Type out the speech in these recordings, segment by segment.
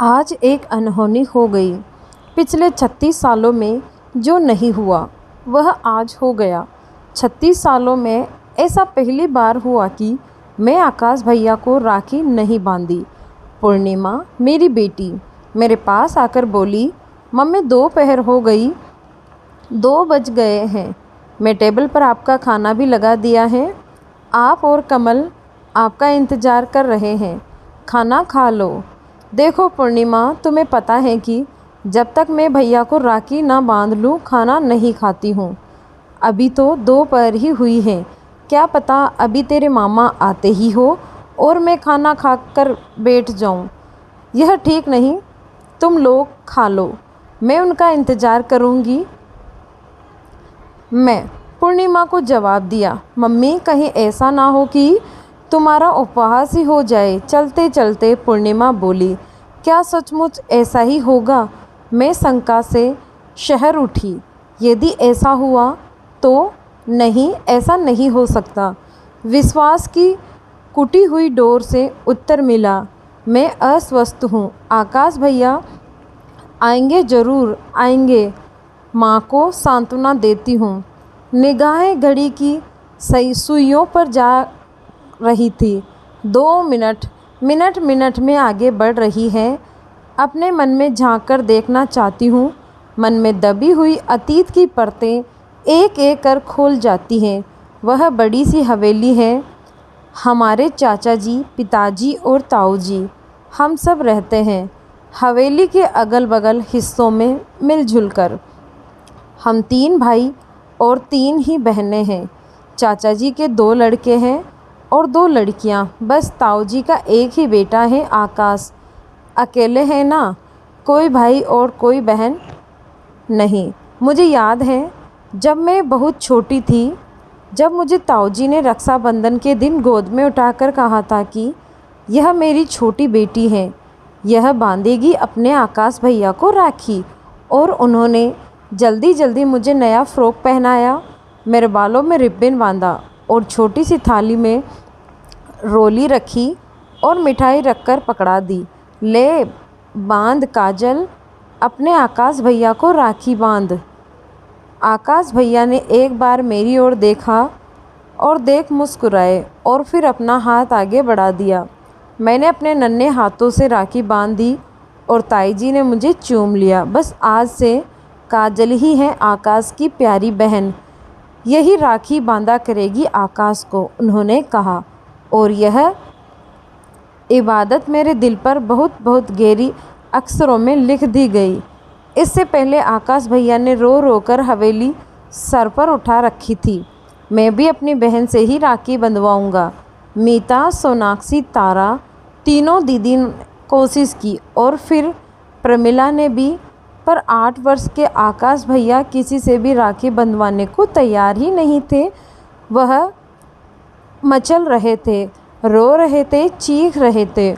आज एक अनहोनी हो गई। पिछले 36 सालों में जो नहीं हुआ वह आज हो गया। 36 सालों में ऐसा पहली बार हुआ कि मैं आकाश भैया को राखी नहीं बांधी। पूर्णिमा मेरी बेटी मेरे पास आकर बोली, मम्मी दोपहर हो गई, 2 बज गए हैं। मैं टेबल पर आपका खाना भी लगा दिया है। आप और कमल आपका इंतज़ार कर रहे हैं, खाना खा लो। देखो पूर्णिमा, तुम्हें पता है कि जब तक मैं भैया को राखी ना बांध लूँ खाना नहीं खाती हूँ। अभी तो दोपहर ही हुई है, क्या पता अभी तेरे मामा आते ही हो और मैं खाना खाकर बैठ जाऊँ। यह ठीक नहीं, तुम लोग खा लो, मैं उनका इंतज़ार करूँगी। मैं पूर्णिमा को जवाब दिया, मम्मी कहीं ऐसा ना हो कि तुम्हारा उपवास ही हो जाए। चलते चलते पूर्णिमा बोली, क्या सचमुच ऐसा ही होगा? मैं शंका से शहर उठी। यदि ऐसा हुआ तो नहीं, ऐसा नहीं हो सकता। विश्वास की कुटी हुई डोर से उत्तर मिला, मैं अस्वस्थ हूँ। आकाश भैया आएंगे, ज़रूर आएंगे। माँ को सांत्वना देती हूँ। निगाहें घड़ी की सही सुइयों पर जा रही थी। 2 मिनट मिनट में आगे बढ़ रही है। अपने मन में झांक कर देखना चाहती हूँ। मन में दबी हुई अतीत की परतें एक एक कर खोल जाती हैं। वह बड़ी सी हवेली है, हमारे चाचा जी, पिताजी और ताऊ जी, हम सब रहते हैं हवेली के अगल बगल हिस्सों में मिलजुल कर। हम 3 भाई और 3 ही बहनें हैं। चाचा जी के 2 लड़के हैं और 2 लड़कियां। बस ताऊ जी का एक ही बेटा है, आकाश। अकेले हैं ना, कोई भाई और कोई बहन नहीं। मुझे याद है जब मैं बहुत छोटी थी, जब मुझे ताऊ जी ने रक्षाबंधन के दिन गोद में उठाकर कहा था कि यह मेरी छोटी बेटी है, यह बांधेगी अपने आकाश भैया को राखी। और उन्होंने जल्दी जल्दी मुझे नया फ़्रॉक पहनाया, मेरे बालों में रिबन बांधा और छोटी सी थाली में रोली रखी और मिठाई रखकर पकड़ा दी, ले बांध काजल, अपने आकाश भैया को राखी बांध। आकाश भैया ने एक बार मेरी ओर देखा और देख मुस्कुराए और फिर अपना हाथ आगे बढ़ा दिया। मैंने अपने नन्हे हाथों से राखी बांध दी और ताई जी ने मुझे चूम लिया। बस आज से काजल ही है आकाश की प्यारी बहन, यही राखी बांधा करेगी आकाश को, उन्होंने कहा। और यह इबादत मेरे दिल पर बहुत बहुत गहरी अक्षरों में लिख दी गई। इससे पहले आकाश भैया ने रो रो कर हवेली सर पर उठा रखी थी। मैं भी अपनी बहन से ही राखी बंधवाऊंगा। मीता, सोनाक्षी, तारा, तीनों दीदी ने कोशिश की और फिर प्रमिला ने भी, पर 8 वर्ष के आकाश भैया किसी से भी राखी बंधवाने को तैयार ही नहीं थे। वह मचल रहे थे, रो रहे थे, चीख रहे थे।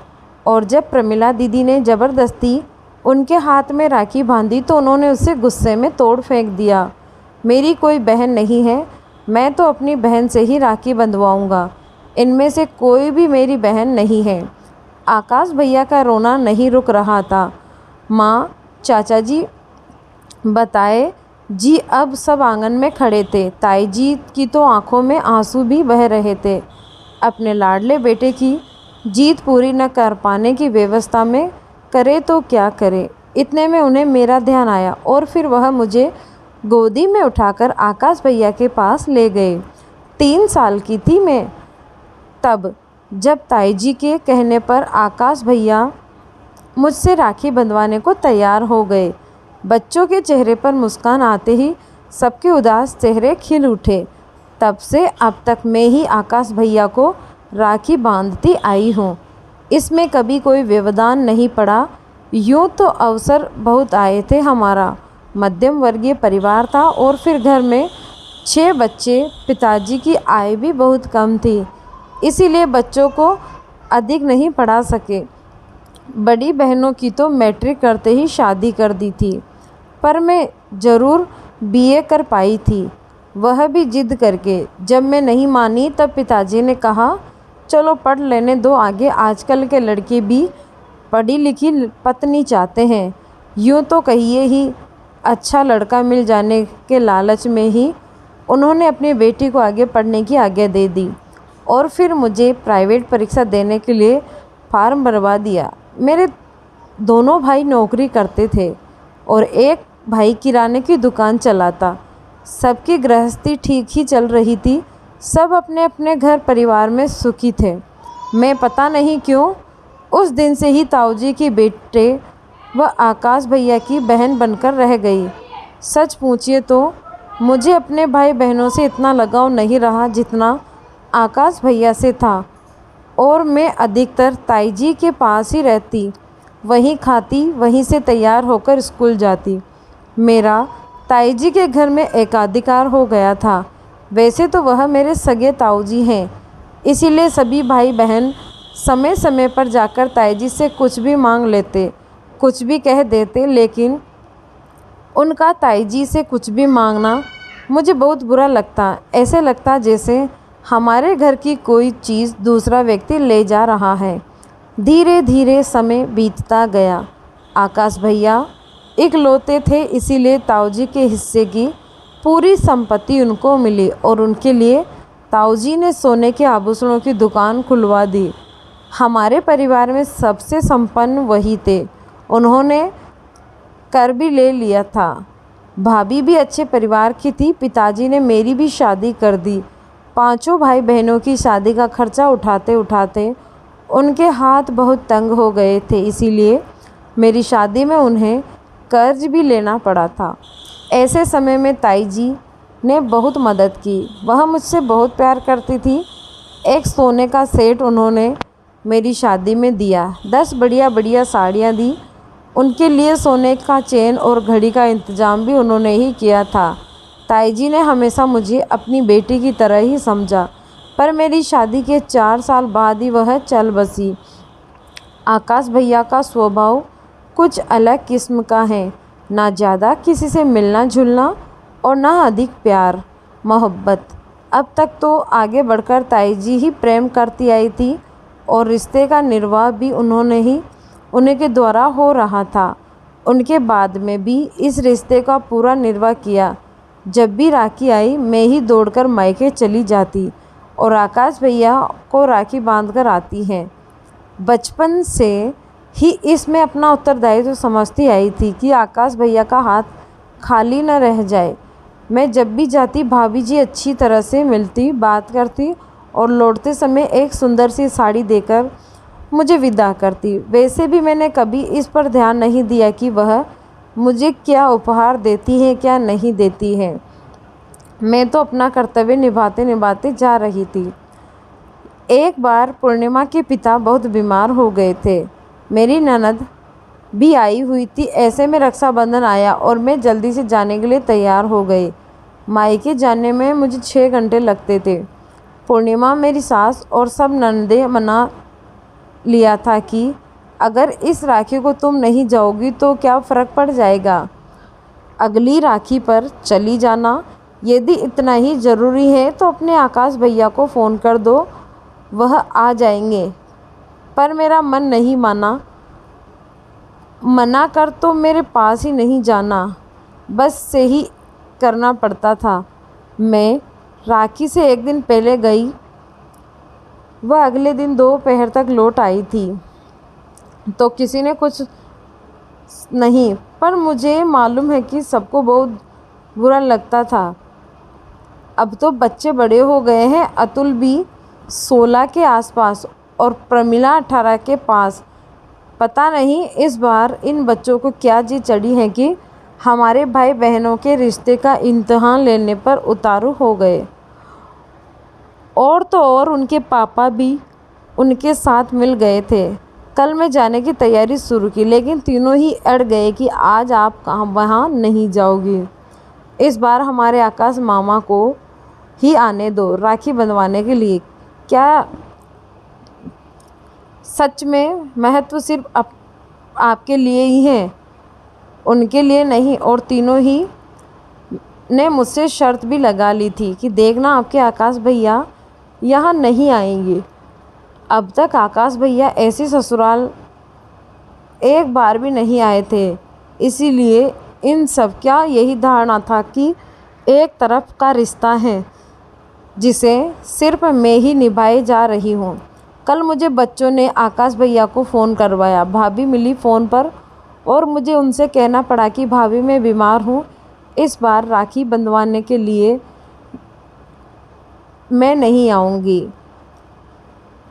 और जब प्रमिला दीदी ने ज़बरदस्ती उनके हाथ में राखी बांधी तो उन्होंने उसे गुस्से में तोड़ फेंक दिया। मेरी कोई बहन नहीं है, मैं तो अपनी बहन से ही राखी बंधवाऊंगा। इनमें से कोई भी मेरी बहन नहीं है। आकाश भैया का रोना नहीं रुक रहा था। माँ, चाचा जी बताए जी, अब सब आंगन में खड़े थे। ताई जी की तो आंखों में आंसू भी बह रहे थे। अपने लाडले बेटे की जीत पूरी न कर पाने की व्यवस्था में करे तो क्या करे। इतने में उन्हें मेरा ध्यान आया और फिर वह मुझे गोदी में उठाकर आकाश भैया के पास ले गए। 3 साल की थी मैं तब, जब ताई जी के कहने पर आकाश भैया मुझसे राखी बंधवाने को तैयार हो गए। बच्चों के चेहरे पर मुस्कान आते ही सबके उदास चेहरे खिल उठे। तब से अब तक मैं ही आकाश भैया को राखी बांधती आई हूँ। इसमें कभी कोई व्यवधान नहीं पड़ा। यूँ तो अवसर बहुत आए थे। हमारा मध्यम वर्गीय परिवार था और फिर घर में 6 बच्चे। पिताजी की आय भी बहुत कम थी, इसीलिए बच्चों को अधिक नहीं पढ़ा सके। बड़ी बहनों की तो मैट्रिक करते ही शादी कर दी थी, पर मैं ज़रूर बीए कर पाई थी, वह भी जिद करके। जब मैं नहीं मानी तब पिताजी ने कहा, चलो पढ़ लेने दो आगे, आजकल के लड़के भी पढ़ी लिखी पत्नी चाहते हैं। यूँ तो कहिए ही अच्छा लड़का मिल जाने के लालच में ही उन्होंने अपनी बेटी को आगे पढ़ने की आज्ञा दे दी और फिर मुझे प्राइवेट परीक्षा देने के लिए फार्म भरवा दिया। मेरे दोनों भाई नौकरी करते थे और एक भाई किराने की दुकान चलाता। सबकी गृहस्थी ठीक ही चल रही थी। सब अपने अपने घर परिवार में सुखी थे। मैं पता नहीं क्यों उस दिन से ही ताऊजी की बेटे व आकाश भैया की बहन बनकर रह गई। सच पूछिए तो मुझे अपने भाई बहनों से इतना लगाव नहीं रहा जितना आकाश भैया से था और मैं अधिकतर ताईजी के पास ही रहती, वहीं खाती, वहीं से तैयार होकर स्कूल जाती। मेरा ताईजी के घर में एकाधिकार हो गया था। वैसे तो वह मेरे सगे ताऊजी हैं, इसीलिए सभी भाई बहन समय समय पर जाकर ताईजी से कुछ भी मांग लेते, कुछ भी कह देते, लेकिन उनका ताईजी से कुछ भी मांगना मुझे बहुत बुरा लगता। ऐसे लगता जैसे हमारे घर की कोई चीज़ दूसरा व्यक्ति ले जा रहा है। धीरे धीरे समय बीतता गया। आकाश भैया इकलौते थे, इसीलिए ताऊजी के हिस्से की पूरी संपत्ति उनको मिली और उनके लिए ताऊजी ने सोने के आभूषणों की दुकान खुलवा दी। हमारे परिवार में सबसे संपन्न वही थे। उन्होंने कर भी ले लिया था। भाभी भी अच्छे परिवार की थी। पिताजी ने मेरी भी शादी कर दी। पांचों भाई बहनों की शादी का खर्चा उठाते उठाते उनके हाथ बहुत तंग हो गए थे, इसीलिए मेरी शादी में उन्हें कर्ज भी लेना पड़ा था। ऐसे समय में ताईजी ने बहुत मदद की। वह मुझसे बहुत प्यार करती थी। एक सोने का सेट उन्होंने मेरी शादी में दिया। 10 बढ़िया बढ़िया साड़ियाँ दी। उनके लिए सोने का चेन और घड़ी का इंतज़ाम भी उन्होंने ही किया था। ताईजी ने हमेशा मुझे अपनी बेटी की तरह ही समझा, पर मेरी शादी के 4 साल बाद ही वह चल बसी। आकाश भैया का स्वभाव कुछ अलग किस्म का है। ना ज़्यादा किसी से मिलना जुलना और ना अधिक प्यार मोहब्बत। अब तक तो आगे बढ़कर ताईजी ही प्रेम करती आई थी और रिश्ते का निर्वाह भी उन्हीं के द्वारा हो रहा था। उनके बाद में भी इस रिश्ते का पूरा निर्वाह किया। जब भी राखी आई मैं ही दौड़कर मायके चली जाती और आकाश भैया को राखी बांधकर आती हैं। बचपन से ही इसमें अपना उत्तरदायित्व तो समझती आई थी कि आकाश भैया का हाथ खाली न रह जाए। मैं जब भी जाती भाभी जी अच्छी तरह से मिलती, बात करती और लौटते समय एक सुंदर सी साड़ी देकर मुझे विदा करती। वैसे भी मैंने कभी इस पर ध्यान नहीं दिया कि वह मुझे क्या उपहार देती है क्या नहीं देती है। मैं तो अपना कर्तव्य निभाते निभाते जा रही थी। एक बार पूर्णिमा के पिता बहुत बीमार हो गए थे। मेरी ननद भी आई हुई थी। ऐसे में रक्षाबंधन आया और मैं जल्दी से जाने के लिए तैयार हो गई। मायके जाने में मुझे 6 घंटे लगते थे। पूर्णिमा, मेरी सास और सब ननदें मना लिया था कि अगर इस राखी को तुम नहीं जाओगी तो क्या फ़र्क पड़ जाएगा, अगली राखी पर चली जाना। यदि इतना ही ज़रूरी है तो अपने आकाश भैया को फ़ोन कर दो, वह आ जाएंगे। पर मेरा मन नहीं माना। मना कर तो मेरे पास ही नहीं जाना, बस से ही करना पड़ता था। मैं राखी से एक दिन पहले गई। वह अगले दिन दोपहर तक लौट आई थी तो किसी ने कुछ नहीं, पर मुझे मालूम है कि सबको बहुत बुरा लगता था। अब तो बच्चे बड़े हो गए हैं। अतुल भी 16 के आसपास और प्रमिला 18 के पास। पता नहीं इस बार इन बच्चों को क्या जी चढ़ी है कि हमारे भाई बहनों के रिश्ते का इम्तिहान लेने पर उतारू हो गए। और तो और उनके पापा भी उनके साथ मिल गए थे। कल मैं जाने की तैयारी शुरू की, लेकिन तीनों ही अड़ गए कि आज आप कहाँ वहाँ नहीं जाओगी। इस बार हमारे आकाश मामा को ही आने दो राखी बंधवाने के लिए। क्या सच में महत्व सिर्फ आपके लिए ही है, उनके लिए नहीं। और तीनों ही ने मुझसे शर्त भी लगा ली थी कि देखना आपके आकाश भैया यहाँ नहीं आएंगे। अब तक आकाश भैया ऐसे ससुराल एक बार भी नहीं आए थे। इसीलिए इन सब क्या यही धारणा था कि एक तरफ का रिश्ता है जिसे सिर्फ मैं ही निभाए जा रही हूँ। कल मुझे बच्चों ने आकाश भैया को फ़ोन करवाया। भाभी मिली फ़ोन पर और मुझे उनसे कहना पड़ा कि भाभी मैं बीमार हूँ, इस बार राखी बंधवाने के लिए मैं नहीं आऊँगी।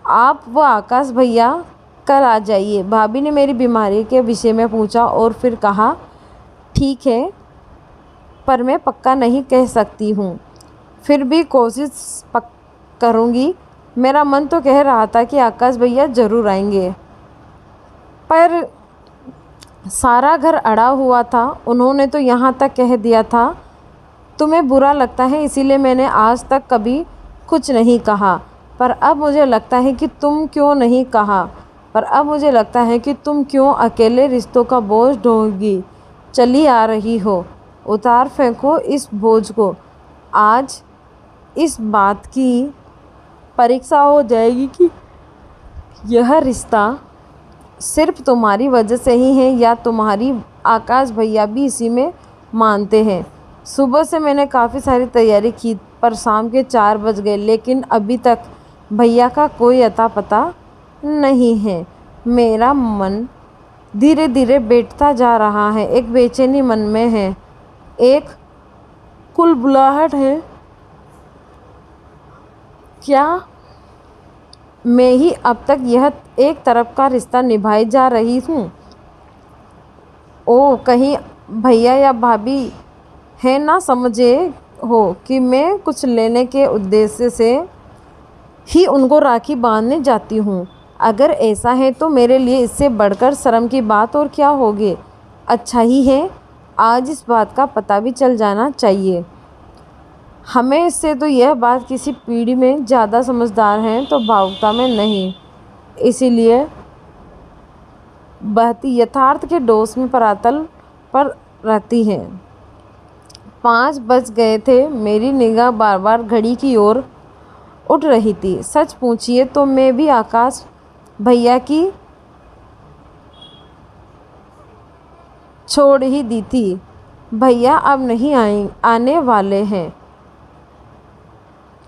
आप व आकाश भैया कल आ जाइए। भाभी ने मेरी बीमारी के विषय में पूछा और फिर कहा, ठीक है, पर मैं पक्का नहीं कह सकती हूँ, फिर भी कोशिश करूँगी। मेरा मन तो कह रहा था कि आकाश भैया ज़रूर आएंगे, पर सारा घर अड़ा हुआ था। उन्होंने तो यहाँ तक कह दिया था, तुम्हें बुरा लगता है इसीलिए मैंने आज तक कभी कुछ नहीं कहा, पर अब मुझे लगता है कि तुम क्यों नहीं कहा पर अब मुझे लगता है कि तुम क्यों अकेले रिश्तों का बोझ ढोगी चली आ रही हो। उतार फेंको इस बोझ को। आज इस बात की परीक्षा हो जाएगी कि यह रिश्ता सिर्फ तुम्हारी वजह से ही है या तुम्हारी आकाश भैया भी इसी में मानते हैं। सुबह से मैंने काफ़ी सारी तैयारी की, पर शाम के 4 बज गए, लेकिन अभी तक भैया का कोई अता पता नहीं है। मेरा मन धीरे धीरे बैठता जा रहा है। एक बेचैनी मन में है, एक कुलबुलाहट है। क्या मैं ही अब तक यह एक तरफ का रिश्ता निभाई जा रही हूँ? ओ कहीं भैया या भाभी है ना समझे हो कि मैं कुछ लेने के उद्देश्य से ही उनको राखी बांधने जाती हूँ। अगर ऐसा है तो मेरे लिए इससे बढ़कर शर्म की बात और क्या होगी। अच्छा ही है, आज इस बात का पता भी चल जाना चाहिए। हमें इससे तो यह बात किसी पीढ़ी में ज़्यादा समझदार हैं तो भावुकता में नहीं, इसीलिए बहती यथार्थ के डोस में परातल पर रहती है। 5 बज गए थे। मेरी निगाह बार बार घड़ी की ओर उठ रही थी। सच पूछिए तो मैं भी आकाश भैया की छोड़ ही दी थी। भैया अब नहीं आने वाले हैं।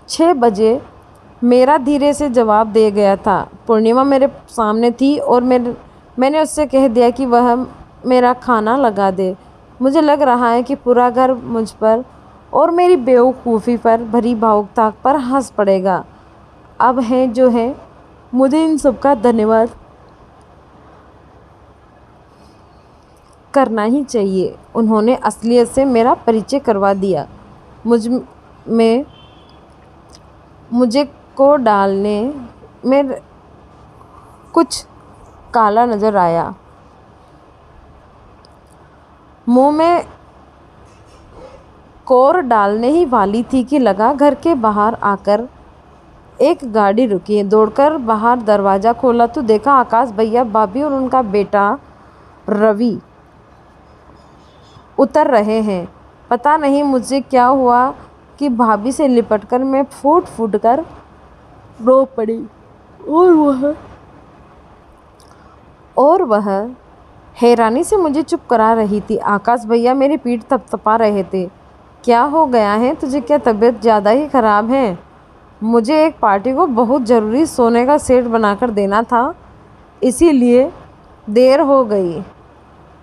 6 बजे मेरा धीरे से जवाब दे गया था। पूर्णिमा मेरे सामने थी और मैंने उससे कह दिया कि वह मेरा खाना लगा दे। मुझे लग रहा है कि पूरा घर मुझ पर और मेरी बेवकूफ़ी पर भरी भावुकता पर हंस पड़ेगा। अब है जो है, मुझे इन सब का धन्यवाद करना ही चाहिए। उन्होंने असलियत से मेरा परिचय करवा दिया। मुझे को डालने में कुछ काला नज़र आया। मुंह में कोर डालने ही वाली थी कि लगा घर के बाहर आकर एक गाड़ी रुकी। दौड़कर बाहर दरवाज़ा खोला तो देखा आकाश भैया, भाभी और उनका बेटा रवि उतर रहे हैं। पता नहीं मुझे क्या हुआ कि भाभी से लिपटकर मैं फूट कर रो पड़ी और वह हैरानी से मुझे चुप करा रही थी। आकाश भैया मेरी पीठ थपथपा रहे थे। क्या हो गया है तुझे? क्या तबीयत ज़्यादा ही ख़राब है? मुझे एक पार्टी को बहुत ज़रूरी सोने का सेट बनाकर देना था, इसीलिए देर हो गई।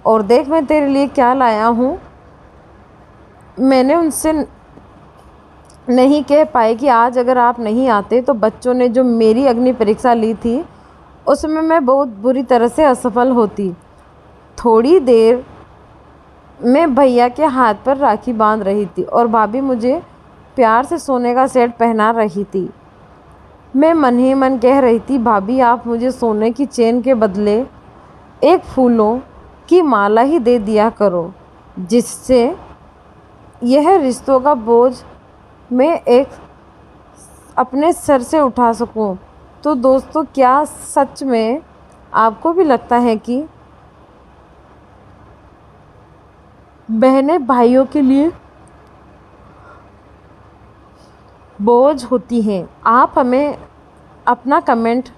और देख मैं तेरे लिए क्या लाया हूँ। मैंने उनसे नहीं कह पाई कि आज अगर आप नहीं आते तो बच्चों ने जो मेरी अग्नि परीक्षा ली थी उसमें मैं बहुत बुरी तरह से असफल होती। थोड़ी देर में भैया के हाथ पर राखी बांध रही थी और भाभी मुझे प्यार से सोने का सेट पहना रही थी। मैं मन ही मन कह रही थी, भाभी आप मुझे सोने की चेन के बदले एक फूलों की माला ही दे दिया करो, जिससे यह रिश्तों का बोझ मैं एक अपने सर से उठा सकूं। तो दोस्तों, क्या सच में आपको भी लगता है कि बहनें भाइयों के लिए बोझ होती हैं? आप हमें अपना कमेंट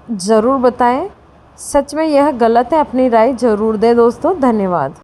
ज़रूर बताएं। सच में यह गलत है? अपनी राय ज़रूर दें दोस्तों। धन्यवाद।